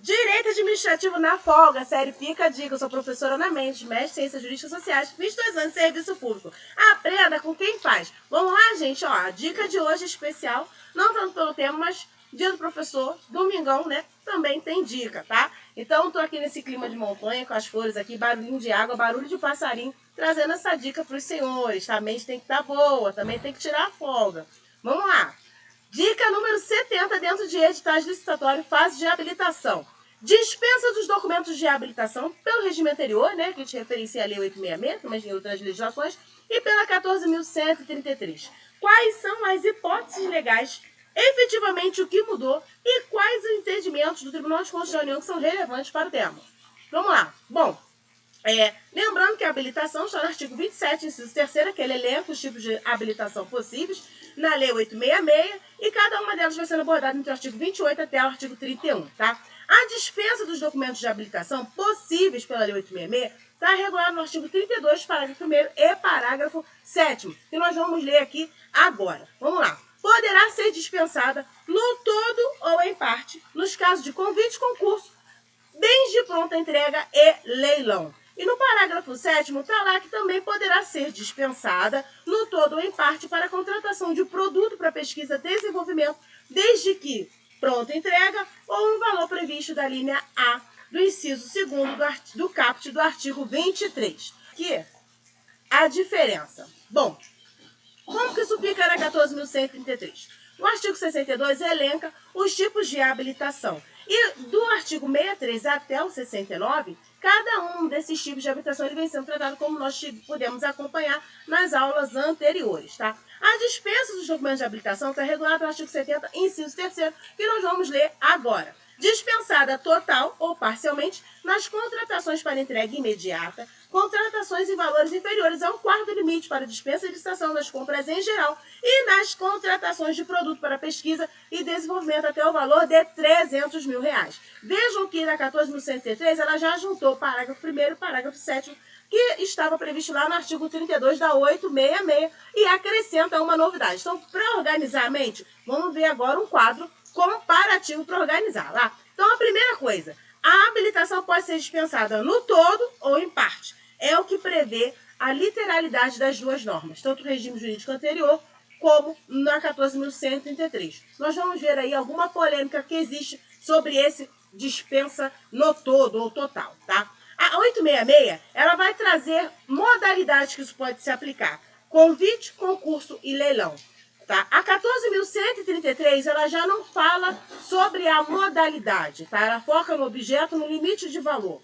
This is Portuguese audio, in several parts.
Direito Administrativo na folga, série Fica a Dica. Eu sou professora Ana Mendes, mestre em Ciências Jurídicas Sociais, 22 anos de serviço público. Aprenda com quem faz. Vamos lá, gente, ó, a dica de hoje é especial, não tanto pelo tema, mas dia do professor, domingão, né, também tem dica, tá? Então, tô aqui nesse clima de montanha, com as flores aqui, barulhinho de água, barulho de passarinho, trazendo essa dica para os senhores, tá? A mente tem que estar boa, também tem que tirar a folga. Vamos lá. Dica número 70, dentro de editais licitatórios, fase de habilitação. Dispensa dos documentos de habilitação pelo regime anterior, né, que a gente referencia a Lei 866, mas em outras legislações, e pela 14.133. Quais são as hipóteses legais, efetivamente o que mudou e quais os entendimentos do Tribunal de Contas da União que são relevantes para o tema? Vamos lá. Bom, lembrando que a habilitação está no artigo 27, inciso 3º, que ele elenca os tipos de habilitação possíveis na Lei 866, e cada uma delas vai sendo abordada entre o artigo 28 até o artigo 31, tá? A dispensa dos documentos de habilitação possíveis pela Lei 866 está regulada no artigo 32, parágrafo 1º e parágrafo 7º, que nós vamos ler aqui agora. Vamos lá. Poderá ser dispensada no todo ou em parte, nos casos de convite, concurso, bens de pronta entrega e leilão. E no parágrafo 7º está lá que também poderá ser dispensada, no todo ou em parte, para a contratação de produto para pesquisa e desenvolvimento, desde que pronta entrega ou um valor previsto da linha A do inciso 2º do caput do artigo 23. Que a diferença. Bom, como que isso fica na 14.133? O artigo 62 elenca os tipos de habilitação. E do artigo 63 até o 69, cada um desses tipos de habilitação ele vem sendo tratado como nós podemos acompanhar nas aulas anteriores, tá? A dispensa dos documentos de habilitação está regulada no artigo 70, inciso 3º, que nós vamos ler agora. Dispensada total ou parcialmente nas contratações para entrega imediata, contratações em valores inferiores ao quarto limite para dispensa e licitação das compras em geral e nas contratações de produto para pesquisa e desenvolvimento até o valor de R$300 mil. Vejam que na 14.103 ela já juntou o parágrafo 1º e o parágrafo 7º, que estava previsto lá no artigo 32 da 866 e acrescenta uma novidade. Então, para organizar a mente, vamos ver agora um quadro comparativo para organizar lá. Então, a primeira coisa, a habilitação pode ser dispensada no todo ou em parte. É o que prevê a literalidade das duas normas, tanto o regime jurídico anterior como na 14.133. Nós vamos ver aí alguma polêmica que existe sobre esse dispensa no todo ou total, tá? A 866, ela vai trazer modalidades que isso pode se aplicar. Convite, concurso e leilão. Tá? A 14.133, ela já não fala sobre a modalidade, tá? Ela foca no objeto, no limite de valor.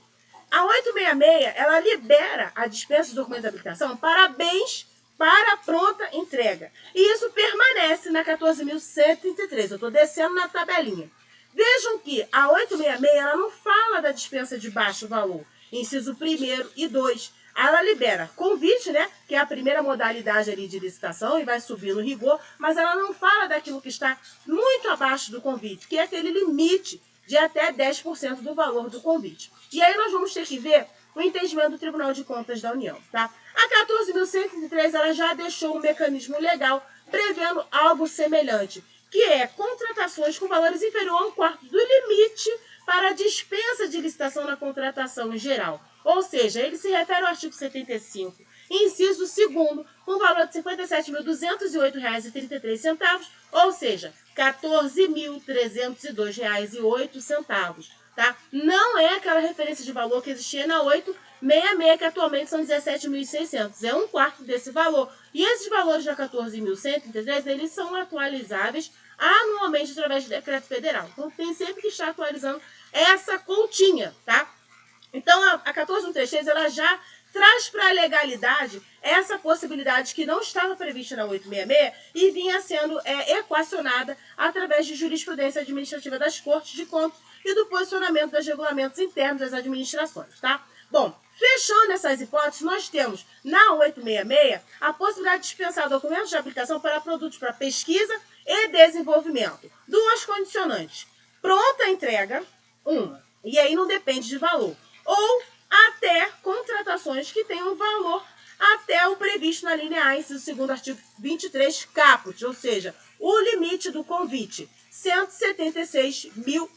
A 866, ela libera a dispensa de documentos de habilitação para bens para pronta entrega. E isso permanece na 14.133. Eu estou descendo na tabelinha. Vejam que a 866, ela não fala da dispensa de baixo valor. Inciso 1º e 2. Ela libera convite, né, que é a primeira modalidade ali de licitação e vai subir no rigor, mas ela não fala daquilo que está muito abaixo do convite, que é aquele limite de até 10% do valor do convite. E aí nós vamos ter que ver o entendimento do Tribunal de Contas da União, tá? A 14.103, ela já deixou um mecanismo legal prevendo algo semelhante, que é contratações com valores inferiores a um quarto do limite para a dispensa de licitação na contratação em geral. Ou seja, ele se refere ao artigo 75, inciso 2º, com valor de R$ 57.208,33, ou seja, R$ 14.302,08, tá? Não é aquela referência de valor que existia na 866, que atualmente são 17.600. É um quarto desse valor. E esses valores da 14.133, eles são atualizáveis anualmente através de decreto federal. Então, tem sempre que estar atualizando essa continha, tá? Então, a 14.133, ela já traz para a legalidade essa possibilidade que não estava prevista na 866 e vinha sendo equacionada através de jurisprudência administrativa das Cortes de Contas e do posicionamento dos regulamentos internos das administrações, tá? Bom, fechando essas hipóteses, nós temos na 866 a possibilidade de dispensar documentos de aplicação para produtos para pesquisa e desenvolvimento. Duas condicionantes. Pronta entrega, uma, e aí não depende de valor. Ou até contratações que tenham valor até o previsto na linha A, inciso 2º, artigo 23, caput, ou seja, o limite do convite. 176 mil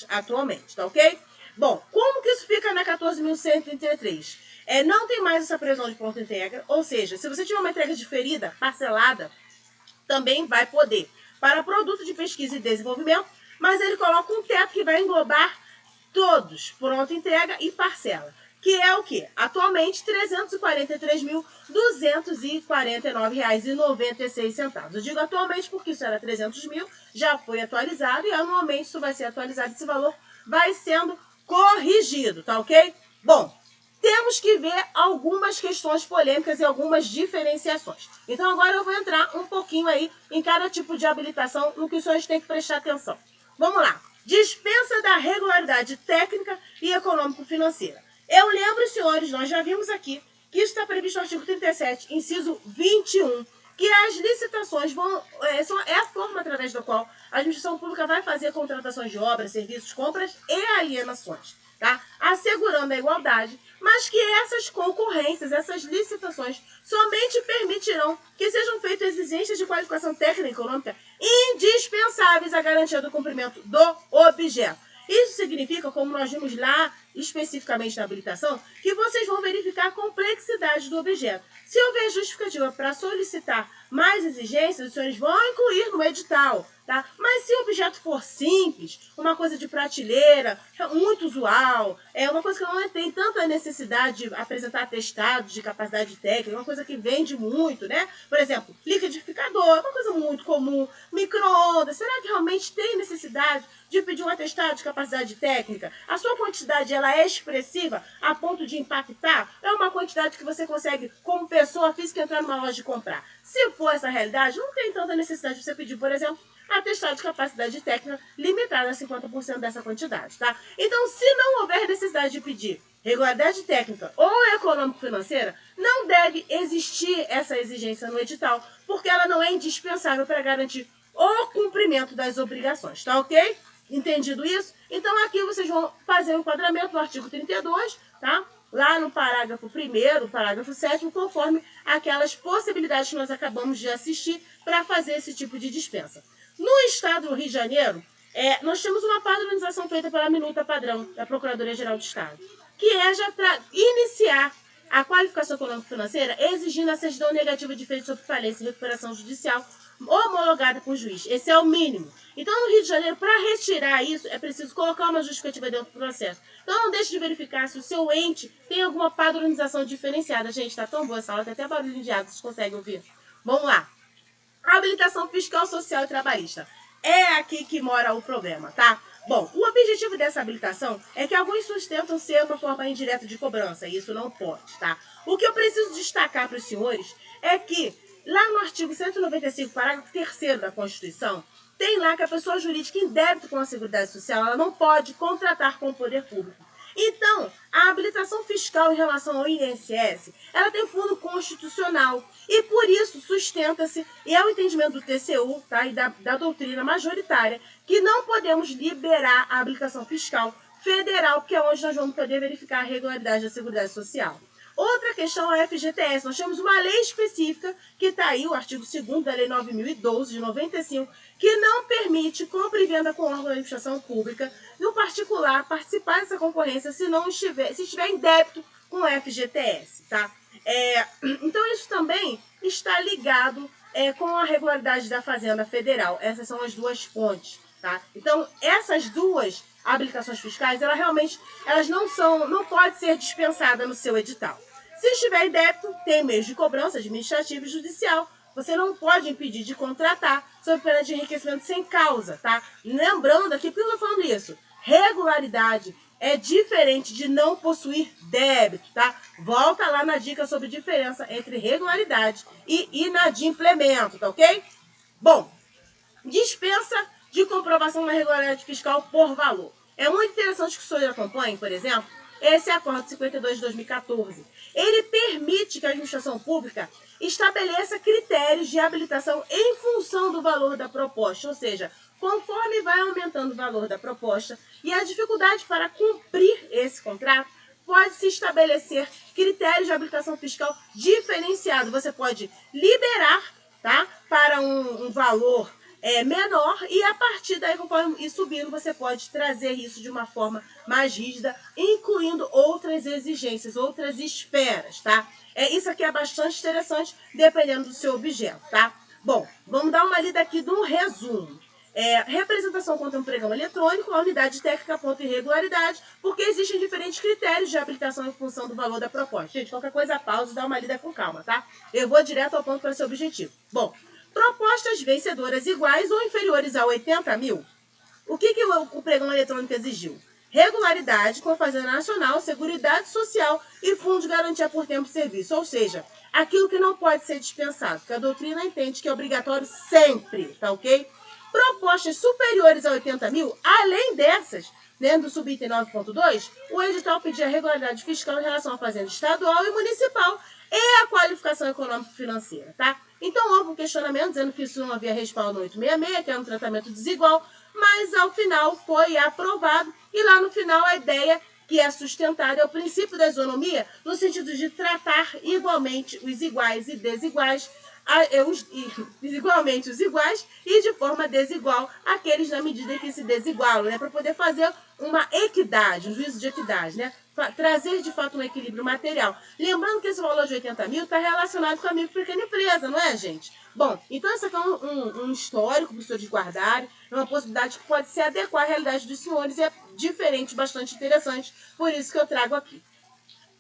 atualmente, tá ok? Bom, como que isso fica na 14.133? Não tem mais essa previsão de pronta entrega, ou seja, se você tiver uma entrega diferida, parcelada, também vai poder para produto de pesquisa e desenvolvimento, mas ele coloca um teto que vai englobar todos, pronta entrega e parcela, que é o quê? Atualmente, R$ 343.249,96. Eu digo atualmente porque isso era 300 mil, já foi atualizado e anualmente isso vai ser atualizado, esse valor vai sendo corrigido, tá ok? Bom, temos que ver algumas questões polêmicas e algumas diferenciações. Então agora eu vou entrar um pouquinho aí em cada tipo de habilitação, no que os senhores têm que prestar atenção. Vamos lá. Dispensa da regularidade técnica e econômico-financeira. Eu lembro, senhores, nós já vimos aqui que isso está previsto no artigo 37, inciso 21, que as licitações é a forma através da qual a administração pública vai fazer contratações de obras, serviços, compras e alienações, tá? Assegurando a igualdade, mas que essas concorrências, essas licitações, somente permitirão que sejam feitas exigências de qualificação técnica e econômica indispensáveis à garantia do cumprimento do objeto. Isso significa, como nós vimos lá especificamente na habilitação, que vocês vão verificar a complexidade do objeto. Se houver justificativa para solicitar mais exigências, os senhores vão incluir no edital, tá? Mas se o objeto for simples, uma coisa de prateleira, muito usual, uma coisa que não tem tanta necessidade de apresentar atestados de capacidade técnica, uma coisa que vende muito, né? Por exemplo, liquidificador, uma coisa muito comum, micro-ondas, será que realmente tem necessidade de pedir um atestado de capacidade técnica? A sua quantidade ela é expressiva a ponto de impactar? É uma quantidade que você consegue, como pessoa física, entrar numa loja e comprar. Se for essa realidade, não tem tanta necessidade de você pedir, por exemplo, atestado de capacidade técnica limitada a 50% dessa quantidade, tá? Então, se não houver necessidade de pedir regularidade técnica ou econômico-financeira, não deve existir essa exigência no edital, porque ela não é indispensável para garantir o cumprimento das obrigações, tá ok? Entendido isso? Então aqui vocês vão fazer o enquadramento do artigo 32, tá? Lá no parágrafo 1º, parágrafo 7º, conforme aquelas possibilidades que nós acabamos de assistir para fazer esse tipo de dispensa. No estado do Rio de Janeiro, nós temos uma padronização feita pela minuta padrão da Procuradoria-Geral do Estado, que é já para iniciar a qualificação econômico-financeira exigindo a certidão negativa de feito sobre falência e recuperação judicial homologada por juiz. Esse é o mínimo. Então, no Rio de Janeiro, para retirar isso, é preciso colocar uma justificativa dentro do processo. Então, não deixe de verificar se o seu ente tem alguma padronização diferenciada. Gente, tá tão boa essa aula, tem até barulho de água, vocês conseguem ouvir? Vamos lá. Habilitação fiscal, social e trabalhista. É aqui que mora o problema, tá? Bom, o objetivo dessa habilitação é que alguns sustentam ser uma forma indireta de cobrança, e isso não pode, tá? O que eu preciso destacar para os senhores é que, lá no artigo 195, parágrafo 3º da Constituição, tem lá que a pessoa jurídica em débito com a Seguridade Social, ela não pode contratar com o poder público. Então, a habilitação fiscal em relação ao INSS, ela tem fundo constitucional e, por isso, sustenta-se, e é o entendimento do TCU, tá, e da doutrina majoritária, que não podemos liberar a habilitação fiscal federal, que é onde nós vamos poder verificar a regularidade da Seguridade Social. Outra questão é a FGTS. Nós temos uma lei específica, que está aí, o artigo 2º da Lei 9.012, de 95, que não permite compra e venda com órgão da administração pública, no particular, participar dessa concorrência se estiver em débito com o FGTS, tá? Então, isso também está ligado com a regularidade da Fazenda Federal. Essas são as duas fontes, tá? Então, essas duas habilitações fiscais, elas não podem ser dispensadas no seu edital. Se estiver em débito, tem meios de cobrança administrativa e judicial. Você não pode impedir de contratar sob pena de enriquecimento sem causa, tá? Lembrando aqui, por que eu estou falando isso? Regularidade é diferente de não possuir débito, tá? Volta lá na dica sobre diferença entre regularidade e inadimplemento, tá ok? Bom, dispensa de comprovação da regularidade fiscal por valor. É muito interessante que o senhor acompanhe, por exemplo, esse acordo 52 de 2014. Ele permite que a administração pública estabeleça critérios de habilitação em função do valor da proposta, ou seja, conforme vai aumentando o valor da proposta e a dificuldade para cumprir esse contrato, pode-se estabelecer critérios de habilitação fiscal diferenciado. Você pode liberar, tá, para um valor menor, e a partir daí, conforme ir subindo, você pode trazer isso de uma forma mais rígida, incluindo outras exigências, outras esferas, tá? Isso aqui é bastante interessante, dependendo do seu objeto, tá? Bom, vamos dar uma lida aqui de um resumo. Representação contra um pregão eletrônico, a unidade técnica aponta irregularidade, porque existem diferentes critérios de habilitação em função do valor da proposta. Gente, qualquer coisa, pausa e dá uma lida com calma, tá? Eu vou direto ao ponto para ser objetivo. Bom, propostas vencedoras iguais ou inferiores a 80 mil. O que o pregão eletrônico exigiu? Regularidade com a Fazenda Nacional, Seguridade Social e Fundo de Garantia por Tempo de Serviço. Ou seja, aquilo que não pode ser dispensado, que a doutrina entende que é obrigatório sempre, tá ok? Propostas superiores a 80 mil, além dessas, dentro do subitem 9.2, o edital pedia regularidade fiscal em relação à fazenda estadual e municipal e a qualificação econômico-financeira, tá? Então houve um questionamento dizendo que isso não havia respaldo no 866, que era um tratamento desigual, mas ao final foi aprovado e lá no final a ideia que é sustentada é o princípio da isonomia, no sentido de tratar igualmente os iguais e desiguais, igualmente os iguais e de forma desigual aqueles na medida em que se desigualam, né? Para poder fazer uma equidade, um juízo de equidade, né? Trazer de fato um equilíbrio material. Lembrando que esse valor de 80 mil está relacionado com a micro e pequena empresa, não é, gente? Bom, então isso aqui é um histórico para os senhores guardarem, é uma possibilidade que pode se adequar à realidade dos senhores e é diferente, bastante interessante, por isso que eu trago aqui.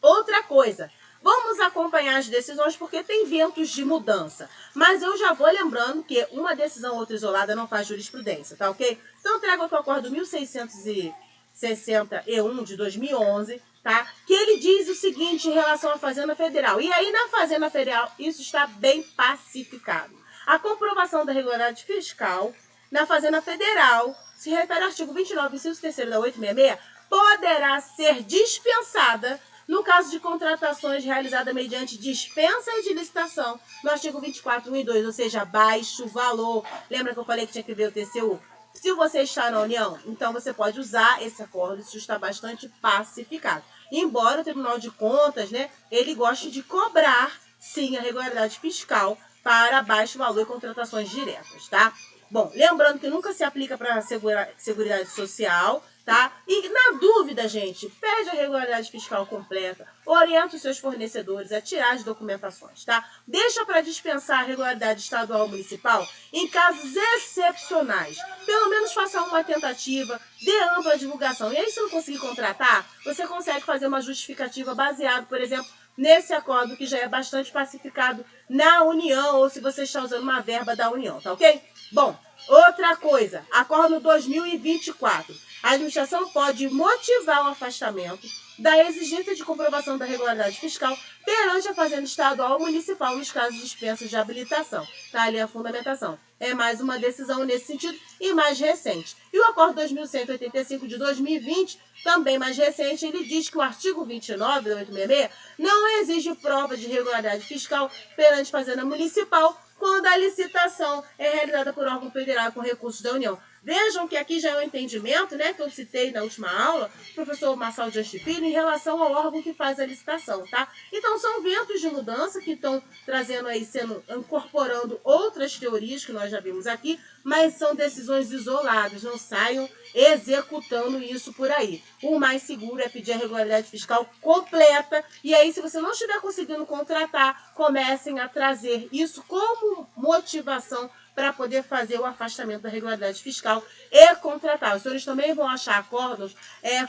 Outra coisa, vamos acompanhar as decisões porque tem ventos de mudança. Mas eu já vou lembrando que uma decisão ou outra isolada não faz jurisprudência, tá ok? Então eu trago aqui o acordo 1661 de 2011, tá? Que ele diz o seguinte em relação à Fazenda Federal. E aí na Fazenda Federal isso está bem pacificado. A comprovação da regularidade fiscal na Fazenda Federal, se refere ao artigo 29, inciso 3º da 866, poderá ser dispensada no caso de contratações realizadas mediante dispensa de licitação, no artigo 24, 1 e 2, ou seja, baixo valor. Lembra que eu falei que tinha que ver o TCU? Se você está na União, então você pode usar esse acordo, isso está bastante pacificado. Embora o Tribunal de Contas, né, ele goste de cobrar, sim, a regularidade fiscal para baixo valor e contratações diretas, tá? Bom, lembrando que nunca se aplica para a Seguridade Social, tá? E na dúvida, gente, pede a regularidade fiscal completa, orienta os seus fornecedores a tirar as documentações, tá? Deixa para dispensar a regularidade estadual ou municipal em casos excepcionais. Pelo menos faça uma tentativa, dê ampla divulgação. E aí, se não conseguir contratar, você consegue fazer uma justificativa baseada, por exemplo, nesse acordo que já é bastante pacificado na União, ou se você está usando uma verba da União, tá ok? Bom, outra coisa, acordo 2024. A administração pode motivar o afastamento da exigência de comprovação da regularidade fiscal perante a Fazenda Estadual ou Municipal nos casos de dispensas de habilitação. Tá ali a fundamentação. É mais uma decisão nesse sentido e mais recente. E o acordo 2185 de 2020, também mais recente, ele diz que o artigo 29 da 866 não exige prova de regularidade fiscal perante Fazenda Municipal quando a licitação é realizada por órgão federal com recursos da União. Vejam que aqui já é um entendimento, né, que eu citei na última aula, professor Marçal de Filho, em relação ao órgão que faz a licitação, tá? Então, são ventos de mudança que estão trazendo aí, incorporando outras teorias que nós já vimos aqui, mas são decisões isoladas, não saiam executando isso por aí. O mais seguro é pedir a regularidade fiscal completa, e aí, se você não estiver conseguindo contratar, comecem a trazer isso como motivação para poder fazer o afastamento da regularidade fiscal e contratar. Os senhores também vão achar acordos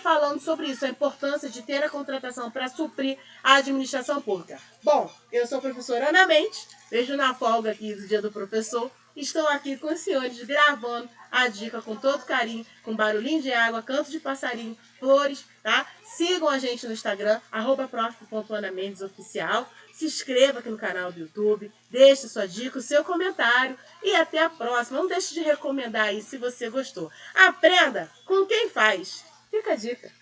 falando sobre isso, a importância de ter a contratação para suprir a administração pública. Bom, eu sou a professora Ana Mendes, vejo na folga aqui do Dia do Professor, estou aqui com os senhores gravando a dica com todo carinho, com barulhinho de água, canto de passarinho, flores, tá? Sigam a gente no Instagram, @prof.anamendesoficial. Se inscreva aqui no canal do YouTube, deixe sua dica, o seu comentário e até a próxima. Não deixe de recomendar aí se você gostou. Aprenda com quem faz. Fica a dica.